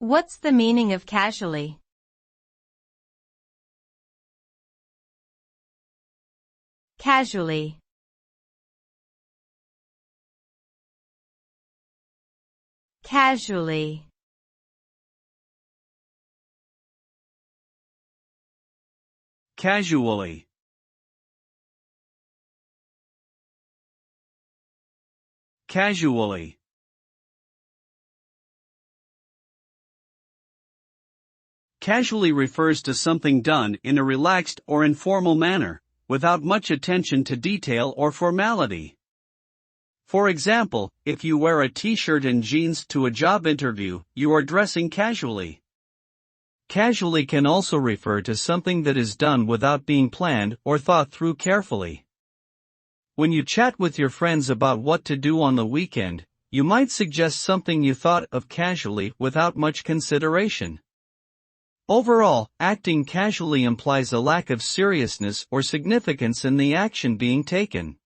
What's the meaning of casually? Casually. Casually. Casually. Casually. Casually refers to something done in a relaxed or informal manner, without much attention to detail or formality. For example, if you wear a t-shirt and jeans to a job interview, you are dressing casually. Casually can also refer to something that is done without being planned or thought through carefully. When you chat with your friends about what to do on the weekend, you might suggest something you thought of casually without much consideration. Overall, acting casually implies a lack of seriousness or significance in the action being taken.